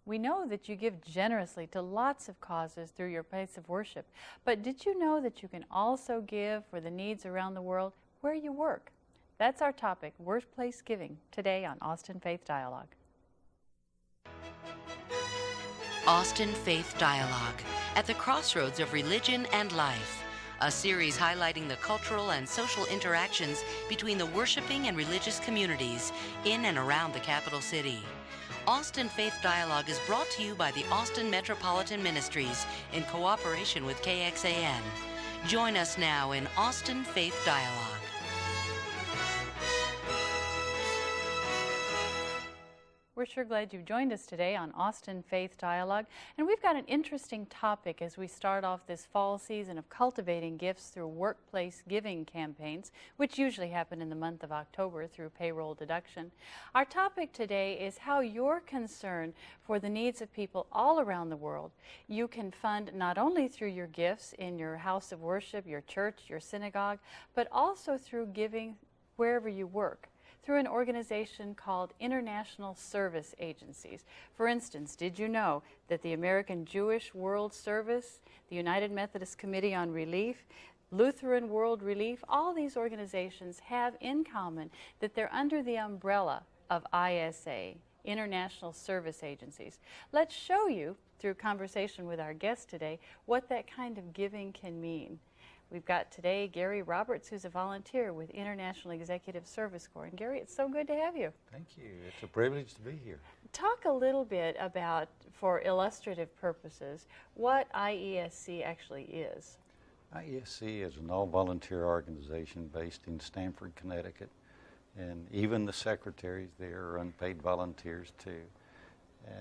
We know that you give generously to lots of causes through your place of worship, but did you know that you can also give for the needs around the world where you work? That's our topic, workplace giving, today on Austin Faith Dialogue. Austin Faith Dialogue, at the crossroads of religion and life. A series highlighting the cultural and social interactions between the worshiping and religious communities in and around the capital city. Austin Faith Dialogue is brought to you by the Austin Metropolitan Ministries in cooperation with KXAN. Join us now in Austin Faith Dialogue. We're sure glad you've joined us today on Austin Faith Dialogue, and we've got an interesting topic as we start off this fall season of cultivating gifts through workplace giving campaigns, which usually happen in the month of October through payroll deduction. Our topic today is how your concern for the needs of people all around the world you can fund not only through your gifts in your house of worship, your church, your synagogue, but also through giving wherever you work, through an organization called International Service Agencies. For instance, did you know that the American Jewish World Service, the United Methodist Committee on Relief, Lutheran World Relief, all these organizations have in common that they're under the umbrella of ISA, International Service Agencies. Let's show you, through conversation with our guest today, what that kind of giving can mean. We've got today Gary Roberts, who's a volunteer with International Executive Service Corps. And Gary, it's so good to have you. Thank you. It's a privilege to be here. Talk a little bit about, for illustrative purposes, what IESC actually is. IESC is an all-volunteer organization based in Stamford, Connecticut. And even the secretaries there are unpaid volunteers too.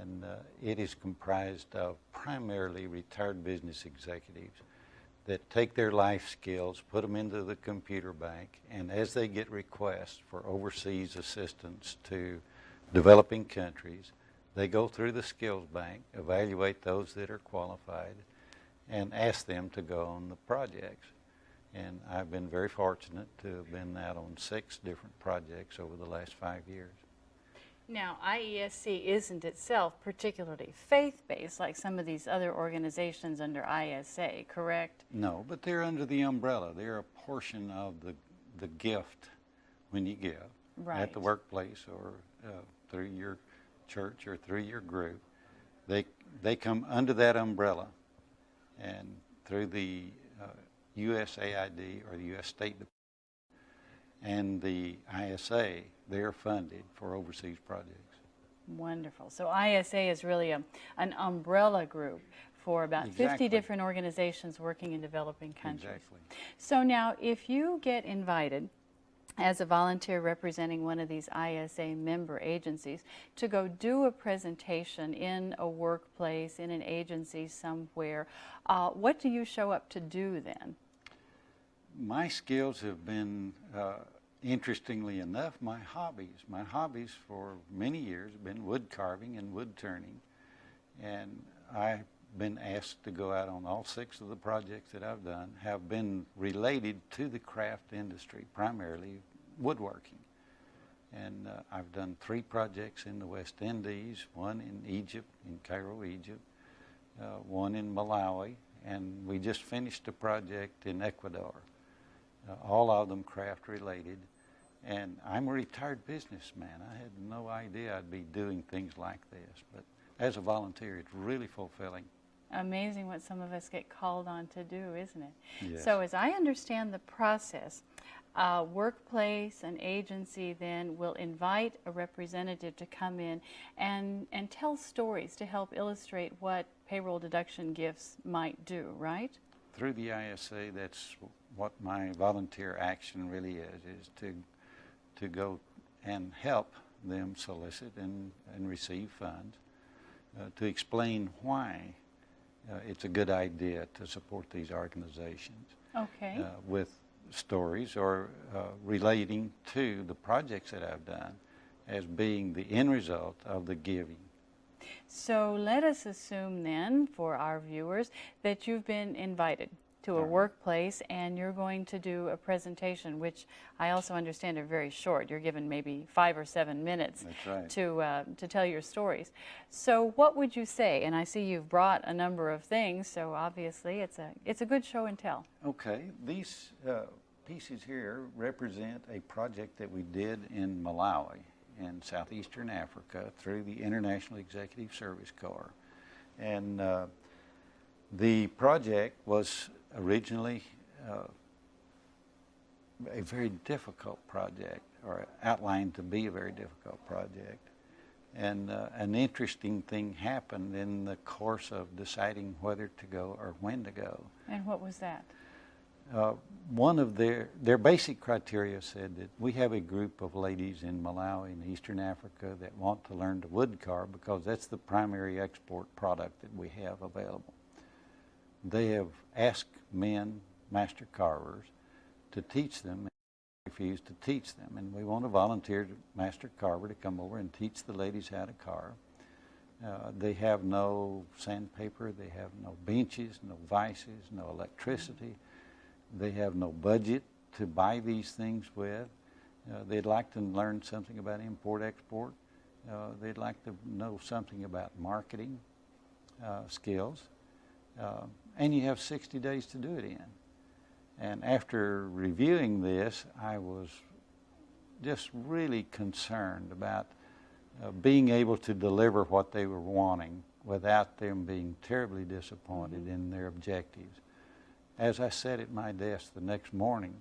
And it is comprised of primarily retired business executives that take their life skills, put them into the computer bank, and as they get requests for overseas assistance to developing countries, they go through the skills bank, evaluate those that are qualified, and ask them to go on the projects. And I've been very fortunate to have been out on 6 different projects over the last 5 years. Now, IESC isn't itself particularly faith-based like some of these other organizations under ISA, correct? No, but they're under the umbrella. They're a portion of the gift when you give at the workplace or through your church or through your group. They come under that umbrella, and through the USAID or the U.S. State Department and the ISA, they're funded for overseas projects. Wonderful. So ISA is really an umbrella group for about 50 different organizations working in developing countries. Exactly. So now, if you get invited as a volunteer representing one of these ISA member agencies to go do a presentation in a workplace, in an agency somewhere, what do you show up to do then? My skills have been, interestingly enough, my hobbies. My hobbies for many years have been wood carving and wood turning. And I've been asked to go out on all 6 of the projects that I've done, have been related to the craft industry, primarily woodworking. And I've done 3 projects in the West Indies, 1 in Egypt, in Cairo, Egypt, 1 in Malawi, and we just finished a project in Ecuador. All of them craft related, and I'm a retired businessman. I had no idea I'd be doing things like this, but as a volunteer, it's really fulfilling. Amazing what some of us get called on to do, isn't it? Yes. So as I understand the process, workplace, an agency then will invite a representative to come in and tell stories to help illustrate what payroll deduction gifts might do, right? Through the ISA, that's what my volunteer action really is to go and help them solicit and receive funds, to explain why it's a good idea to support these organizations. Okay. With stories or relating to the projects that I've done as being the end result of the giving. So let us assume then, for our viewers, that you've been invited to a workplace, and you're going to do a presentation, which I also understand are very short. You're given maybe 5 or 7 minutes. That's right. To tell your stories. So what would you say? And I see you've brought a number of things, so obviously it's a good show and tell. Okay, these pieces here represent a project that we did in Malawi in southeastern Africa through the International Executive Service Corps. And the project was originally a very difficult project, or outlined to be a very difficult project. And an interesting thing happened in the course of deciding whether to go or when to go. And what was that? One of their basic criteria said that we have a group of ladies in Malawi and Eastern Africa that want to learn to wood carve because that's the primary export product that we have available. They have asked men, master carvers, to teach them, and refused to teach them. And we want a volunteer master carver to come over and teach the ladies how to carve. They have no sandpaper, they have no benches, no vices, no electricity. They have no budget to buy these things with. They'd like to learn something about import-export. They'd like to know something about marketing skills. And you have 60 days to do it in. And after reviewing this, I was just really concerned about being able to deliver what they were wanting without them being terribly disappointed in their objectives. As I sat at my desk the next morning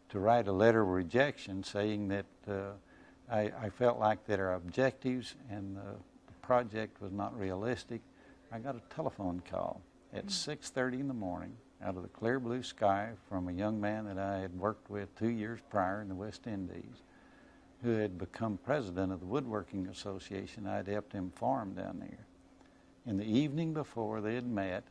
to write a letter of rejection saying that I felt like that our objectives and the project was not realistic, I got a telephone call at 6:30 in the morning out of the clear blue sky from a young man that I had worked with 2 years prior in the West Indies, who had become president of the Woodworking Association. I'd helped him farm down there. In the evening before, they had met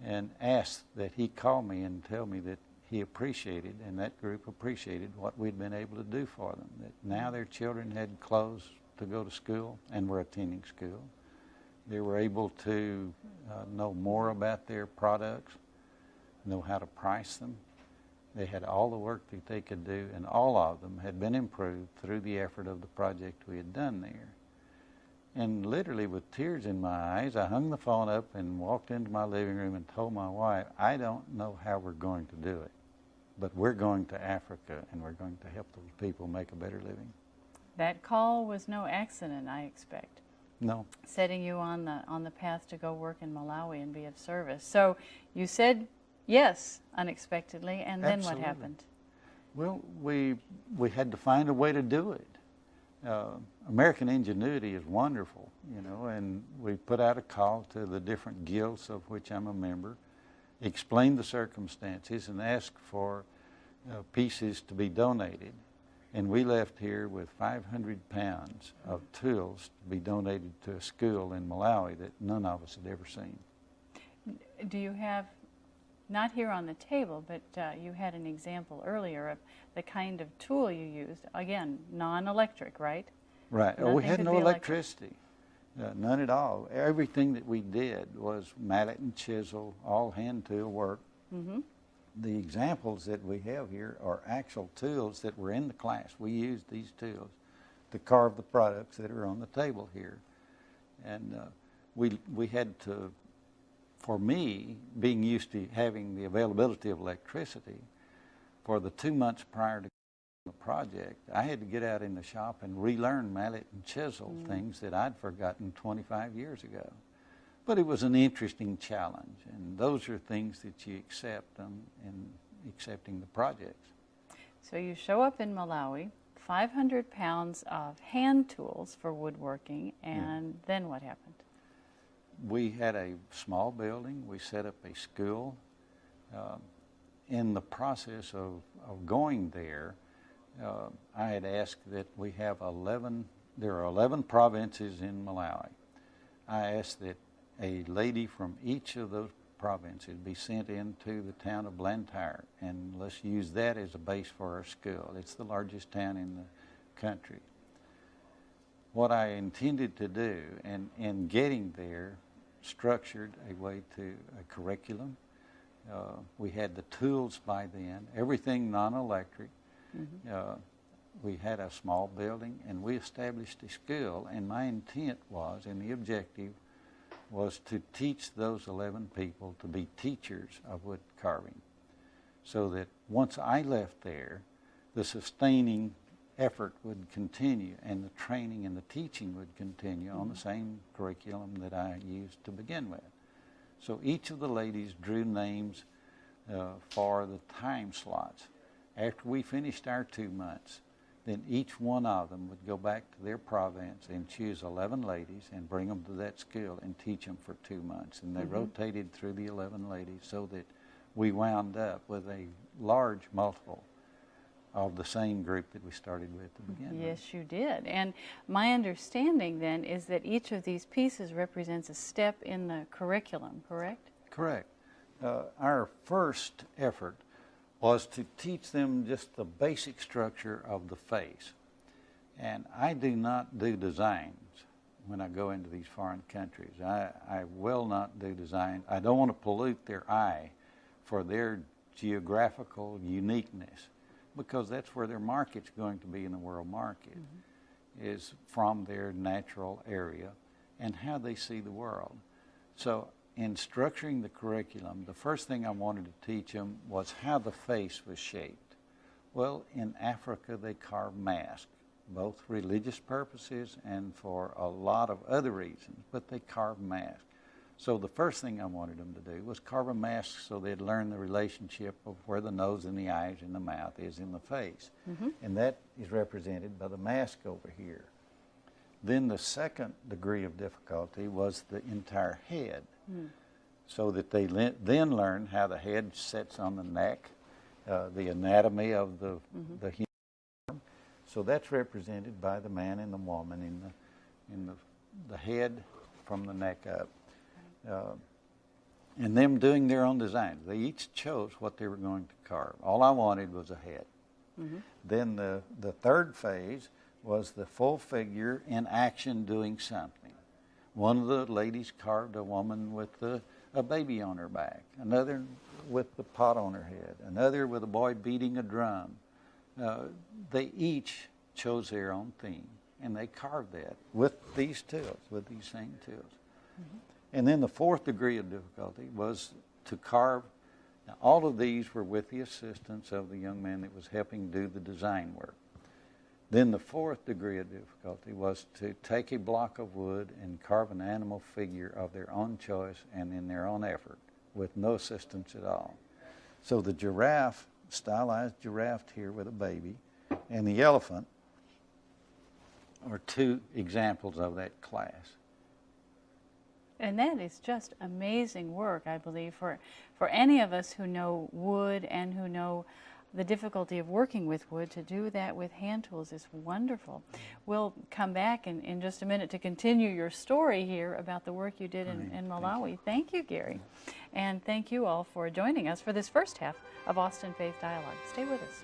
and asked that he call me and tell me that he appreciated, and that group appreciated, what we'd been able to do for them. That now their children had clothes to go to school and were attending school. They were able to know more about their products, know how to price them. They had all the work that they could do, and all of them had been improved through the effort of the project we had done there. And literally with tears in my eyes, I hung the phone up and walked into my living room and told my wife, I don't know how we're going to do it, but we're going to Africa and we're going to help those people make a better living. That call was no accident, I expect. No. Setting you on the path to go work in Malawi and be of service. So you said yes unexpectedly, and then Absolutely. What happened? Well, we had to find a way to do it. American ingenuity is wonderful, you know, and we put out a call to the different guilds of which I'm a member, explained the circumstances, and asked for pieces to be donated. And we left here with 500 pounds of tools to be donated to a school in Malawi that none of us had ever seen. Do you have, not here on the table, but you had an example earlier of the kind of tool you used. Again, non-electric, right? Right. Nothing We had could no be electric. electricity, none at all. Everything that we did was mallet and chisel, all hand tool work. Mm-hmm. The examples that we have here are actual tools that were in the class. We used these tools to carve the products that are on the table here. And we had to, for me, being used to having the availability of electricity, for the 2 months prior to the project, I had to get out in the shop and relearn mallet and chisel things that I'd forgotten 25 years ago. But it was an interesting challenge, and those are things that you accept in accepting the projects. So you show up in Malawi, 500 pounds of hand tools for woodworking, and then what happened? We had a small building. We set up a school. In the process of going there, I had asked that we have there are 11 provinces in Malawi. I asked that a lady from each of those provinces be sent into the town of Blantyre, and let's use that as a base for our school. It's the largest town in the country. What I intended to do, and in getting there, structured a way to a curriculum, We had the tools by then, everything non-electric. We had a small building, and we established a school, and my intent was, and the objective was to teach those 11 people to be teachers of wood carving, so that once I left there, the sustaining effort would continue, and the training and the teaching would continue on the same curriculum that I used to begin with. So each of the ladies drew names for the time slots. After we finished our 2 months, then each one of them would go back to their province and choose 11 ladies and bring them to that school and teach them for 2 months. And they rotated through the 11 ladies so that we wound up with a large multiple of the same group that we started with to begin with. Yes, you did. And my understanding then is that each of these pieces represents a step in the curriculum, correct? Correct. Our first effort was to teach them just the basic structure of the face. And I do not do designs when I go into these foreign countries. I will not do design. I don't want to pollute their eye for their geographical uniqueness, because that's where their market's going to be in the world market, is from their natural area and how they see the world. So in structuring the curriculum, the first thing I wanted to teach them was how the face was shaped. Well, in Africa, they carve masks, both religious purposes and for a lot of other reasons, but they carve masks. So the first thing I wanted them to do was carve a mask so they'd learn the relationship of where the nose and the eyes and the mouth is in the face. And that is represented by the mask over here. Then the second degree of difficulty was the entire head, so that they then learn how the head sits on the neck, the anatomy of the human form. So that's represented by the man and the woman in the head from the neck up. And them doing their own designs. They each chose what they were going to carve. All I wanted was a head. Then the third phase was the full figure in action doing something. One of the ladies carved a woman with a baby on her back, another with the pot on her head, another with a boy beating a drum. They each chose their own theme, and they carved that with these tools, with these same tools. And then the fourth degree of difficulty was to carve. Now, all of these were with the assistance of the young man that was helping do the design work. Then the fourth degree of difficulty was to take a block of wood and carve an animal figure of their own choice and in their own effort with no assistance at all. So the giraffe, stylized giraffe here with a baby, and the elephant are two examples of that class. And that is just amazing work, I believe, for any of us who know wood and who know the difficulty of working with wood. To do that with hand tools is wonderful. We'll come back in just a minute to continue your story here about the work you did in Malawi. Thank you, Gary. And thank you all for joining us for this first half of Austin Faith Dialogue. Stay with us.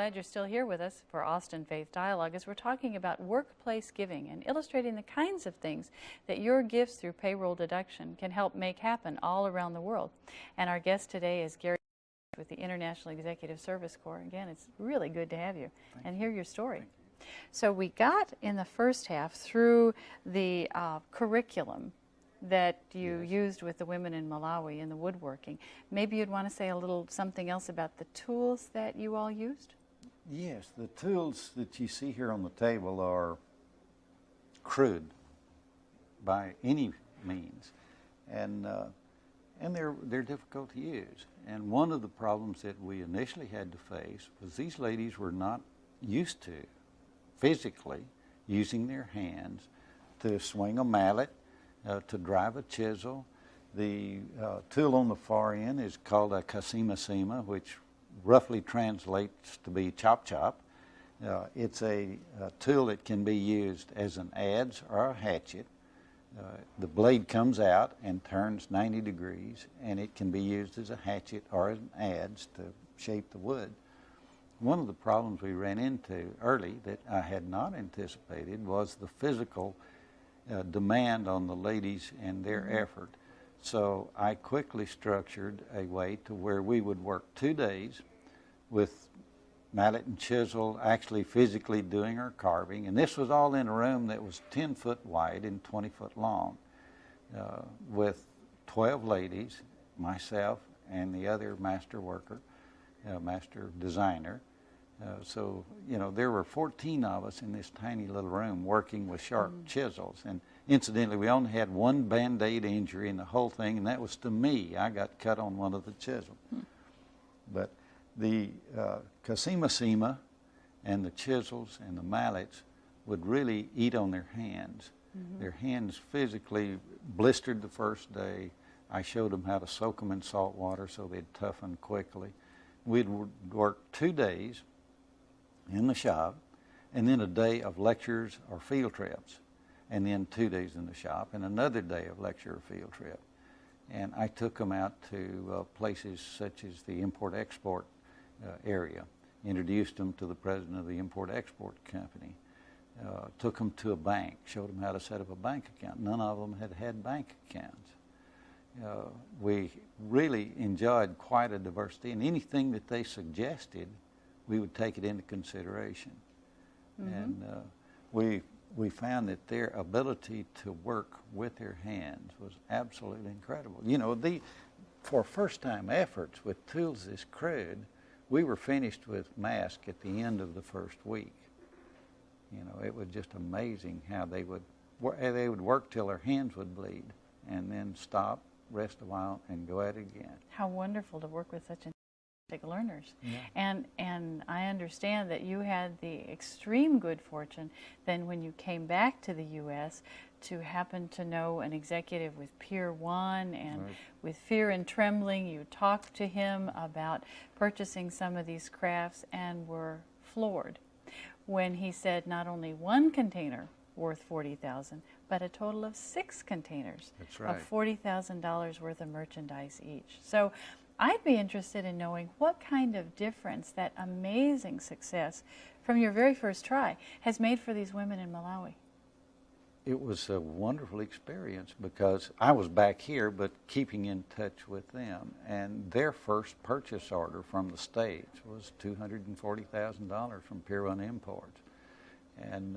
glad you're still here with us for Austin Faith Dialogue as we're talking about workplace giving and illustrating the kinds of things that your gifts through payroll deduction can help make happen all around the world. And our guest today is Gary with the International Executive Service Corps. Again, it's really good to have you and hear your story. So we got in the first half through the curriculum that you used with the women in Malawi in the woodworking. Maybe you'd want to say a little something else about the tools that you all used? Yes, the tools that you see here on the table are crude by any means, and they're difficult to use. And one of the problems that we initially had to face was these ladies were not used to physically using their hands to swing a mallet, to drive a chisel. The tool on the far end is called a kasima, which roughly translates to be chop chop. It's a tool that can be used as an adze or a hatchet. The blade comes out and turns 90 degrees, and it can be used as a hatchet or as an adze to shape the wood. One of the problems we ran into early that I had not anticipated was the physical demand on the ladies and their effort. So I quickly structured a way to where we would work 2 days with mallet and chisel, actually physically doing our carving. And this was all in a room that was 10 foot wide and 20 foot long, with 12 ladies, myself and the other master worker, master designer. So, you know, there were 14 of us in this tiny little room working with sharp chisels. And incidentally, we only had one Band-Aid injury in the whole thing, and that was to me. I got cut on one of the chisels. But the kasima and the chisels and the mallets would really eat on their hands. Their hands physically blistered the first day. I showed them how to soak them in salt water so they'd toughen quickly. We'd work 2 days in the shop, and then a day of lectures or field trips, and then 2 days in the shop, and another day of lecture or field trip. And I took them out to places such as the import-export area, introduced them to the president of the import-export company, took them to a bank, showed them how to set up a bank account. None of them had had bank accounts. We really enjoyed quite a diversity, and anything that they suggested, we would take it into consideration. And we found that their ability to work with their hands was absolutely incredible. You know, for first-time efforts with tools this crude, we were finished with masks at the end of the first week. You know, it was just amazing how they would work till their hands would bleed, and then stop, rest a while, and go at it again. How wonderful to work with such learners. And I understand that you had the extreme good fortune then when you came back to the U.S. to happen to know an executive with Pier 1, and with fear and trembling you talked to him about purchasing some of these crafts and were floored when he said not only one container worth $40,000, but a total of 6 containers of $40,000 worth of merchandise each. So I'd be interested in knowing what kind of difference that amazing success from your very first try has made for these women in Malawi. It was a wonderful experience because I was back here but keeping in touch with them, and their first purchase order from the States was $240,000 from Pier 1 Imports. And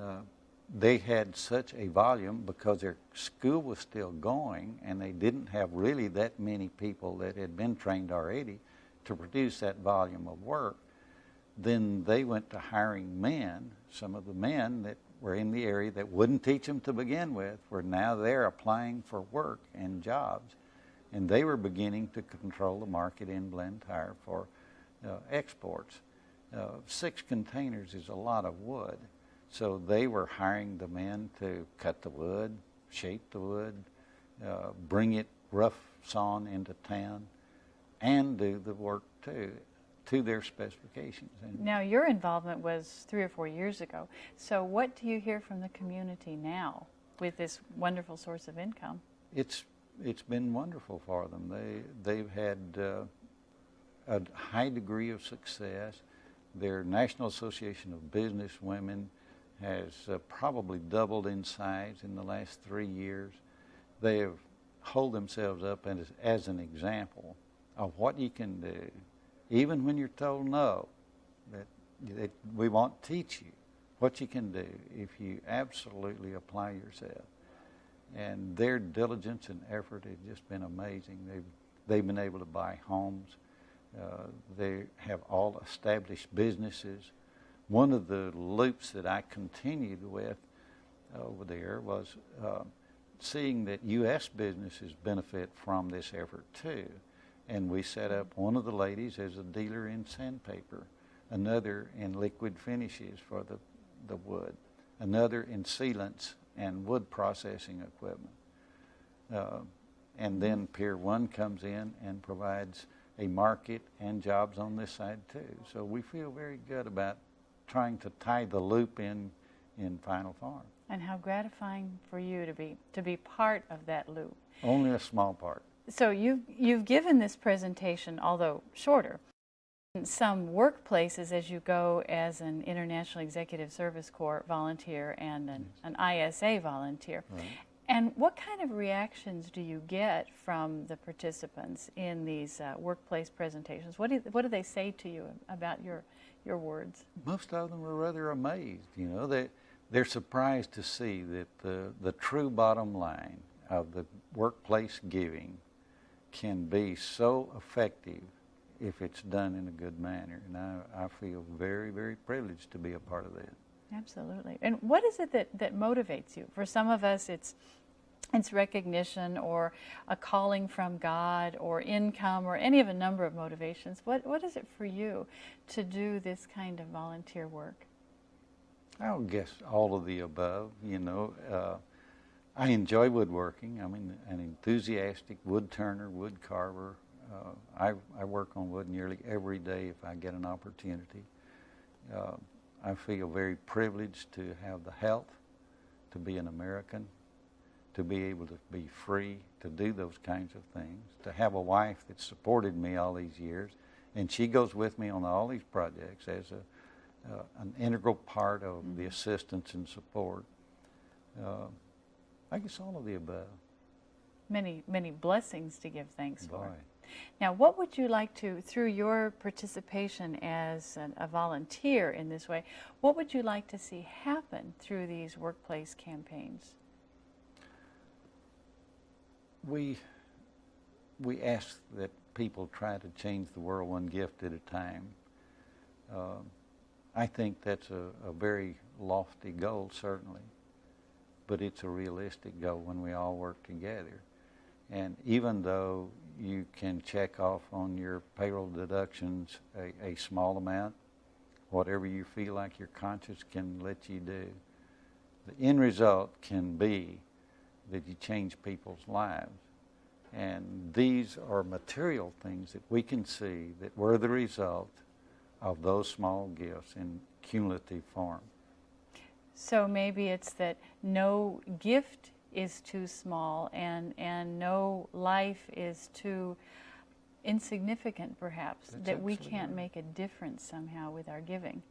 they had such a volume because their school was still going, and they didn't have really that many people that had been trained already to produce that volume of work. Then they went to hiring men. Some of the men that were in the area that wouldn't teach them to begin with were now there applying for work and jobs, and they were beginning to control the market in Blantyre for exports. 6 containers is a lot of wood. So they were hiring the men to cut the wood, shape the wood, bring it rough sawn into town, and do the work too, to their specifications. And now your involvement was 3 or 4 years ago. So what do you hear from the community now with this wonderful source of income? It's been wonderful for them. They've had a high degree of success. Their National Association of Business Women has probably doubled in size in the last 3 years. They have hold themselves up as an example of what you can do, even when you're told no, that we won't teach you what you can do if you absolutely apply yourself. And their diligence and effort has just been amazing. They've been able to buy homes. They have all established businesses. One of the loops that I continued with over there was seeing that U.S. businesses benefit from this effort too. And we set up one of the ladies as a dealer in sandpaper, another in liquid finishes for the wood, another in sealants and wood processing equipment. And then Pier 1 comes in and provides a market and jobs on this side too. So we feel very good about trying to tie the loop in Final Farm. And how gratifying for you to be part of that loop. Only a small part. So you've given this presentation, although shorter, in some workplaces as you go as an International Executive Service Corps volunteer and an ISA volunteer. Right. And what kind of reactions do you get from the participants in these workplace presentations? What do they say to you about your words? Most of them are rather amazed. You know, they're surprised to see that the true bottom line of the workplace giving can be so effective if it's done in a good manner. And I feel very, very privileged to be a part of that. Absolutely. And what is it that motivates you? For some of us, it's recognition or a calling from God or income or any of a number of motivations. What is it for you to do this kind of volunteer work? I would guess all of the above. You know, I enjoy woodworking. I'm an enthusiastic wood turner, wood carver. I work on wood nearly every day if I get an opportunity. I feel very privileged to have the health, to be an American, to be able to be free to do those kinds of things, to have a wife that supported me all these years, and she goes with me on all these projects as an integral part of the assistance and support. I guess all of the above. Many, many blessings to give thanks for. Boy. Now, what would you like to, through your participation as a volunteer in this way, what would you like to see happen through these workplace campaigns? We ask that people try to change the world one gift at a time. I think that's a very lofty goal, certainly, but it's a realistic goal when we all work together. And even though you can check off on your payroll deductions a small amount, whatever you feel like your conscience can let you do, the end result can be that you change people's lives. And these are material things that we can see that were the result of those small gifts in cumulative form. So maybe it's that no gift is too small and no life is too insignificant, perhaps, That's that we absolutely can't right. make a difference somehow with our giving.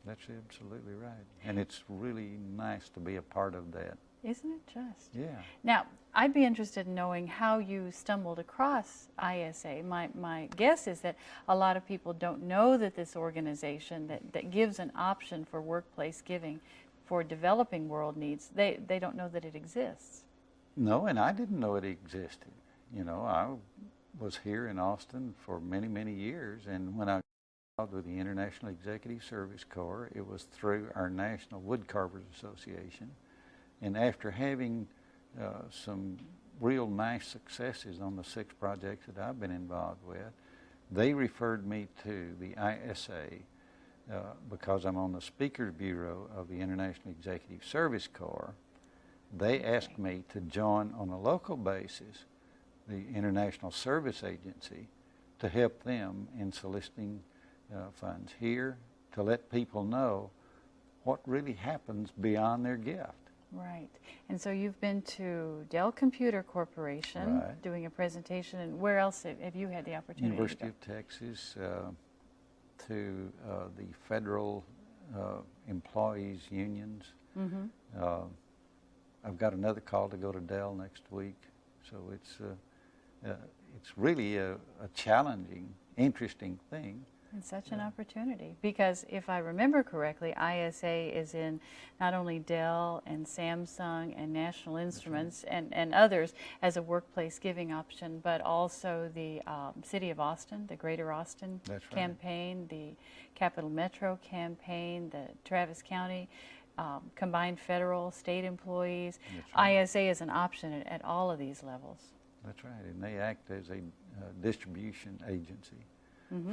That's absolutely right. And it's really nice to be a part of that. Isn't it just? Yeah. Now, I'd be interested in knowing how you stumbled across ISA. My guess is that a lot of people don't know that this organization that gives an option for workplace giving for developing world needs, they don't know that it exists. No, and I didn't know it existed. You know, I was here in Austin for many, many years, and when I got with the International Executive Service Corps, it was through our National Wood Carvers Association. And after having some real nice successes on the 6 projects that I've been involved with, they referred me to the ISA because I'm on the Speakers Bureau of the International Executive Service Corps. They asked me to join on a local basis the International Service Agency to help them in soliciting funds here, to let people know what really happens beyond their gift. Right. And so you've been to Dell Computer Corporation Right. doing a presentation, and where else have you had the opportunity University to go? of Texas, to the federal employees unions. I've got another call to go to Dell next week, so it's really a challenging, interesting thing. And such an opportunity, because if I remember correctly, ISA is in not only Dell and Samsung and National Instruments and others as a workplace giving option, but also the City of Austin, the Greater Austin campaign, the Capital Metro campaign, the Travis County combined federal state employees. ISA is an option at all of these levels. That's right, and they act as a distribution agency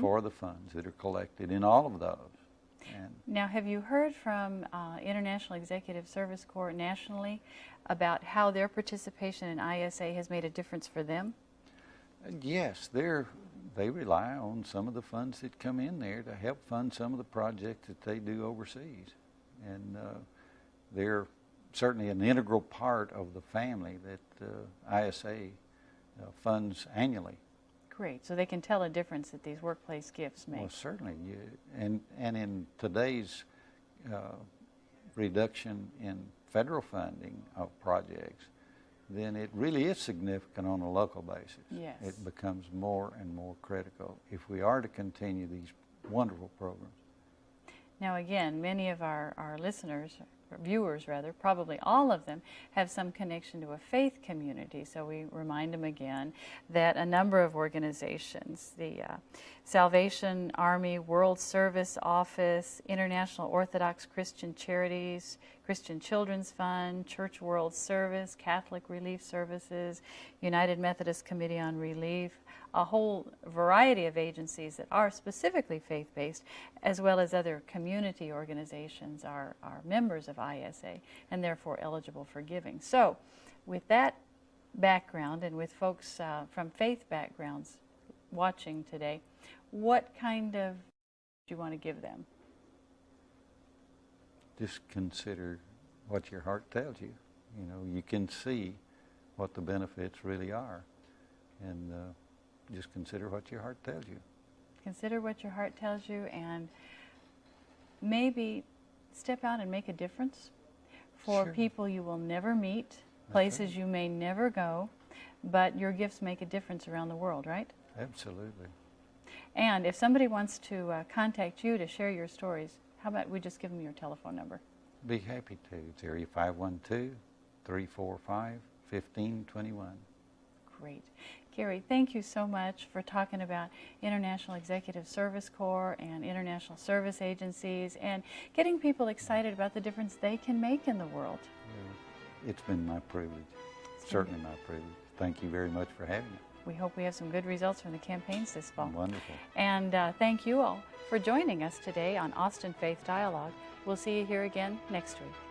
for the funds that are collected in all of those. And now, have you heard from International Executive Service Corps nationally about how their participation in ISA has made a difference for them? Yes, they rely on some of the funds that come in there to help fund some of the projects that they do overseas. And they're certainly an integral part of the family that ISA funds annually. Great. So they can tell a difference that these workplace gifts make. Well, certainly. And in today's reduction in federal funding of projects, then it really is significant on a local basis. Yes. It becomes more and more critical if we are to continue these wonderful programs. Now again, many of our listeners, or viewers rather, probably all of them, have some connection to a faith community. So we remind them again that a number of organizations, the Salvation Army World Service Office, International Orthodox Christian Charities, Christian Children's Fund, Church World Service, Catholic Relief Services, United Methodist Committee on Relief, a whole variety of agencies that are specifically faith-based, as well as other community organizations are members of ISA and therefore eligible for giving. So with that background and with folks from faith backgrounds watching today, what kind of do you want to give them? Just consider what your heart tells you. You know, you can see what the benefits really are. And just consider what your heart tells you. Consider what your heart tells you, and maybe step out and make a difference for people you will never meet, places you may never go, but your gifts make a difference around the world, right? Absolutely. And if somebody wants to contact you to share your stories, how about we just give them your telephone number? Be happy to. It's area 512-345-1521. Great. Gary, thank you so much for talking about International Executive Service Corps and international service agencies and getting people excited about the difference they can make in the world. Yeah. It's been my privilege. Certainly my privilege. Thank you very much for having me. We hope we have some good results from the campaigns this fall. Wonderful. And thank you all for joining us today on Austin Faith Dialogue. We'll see you here again next week.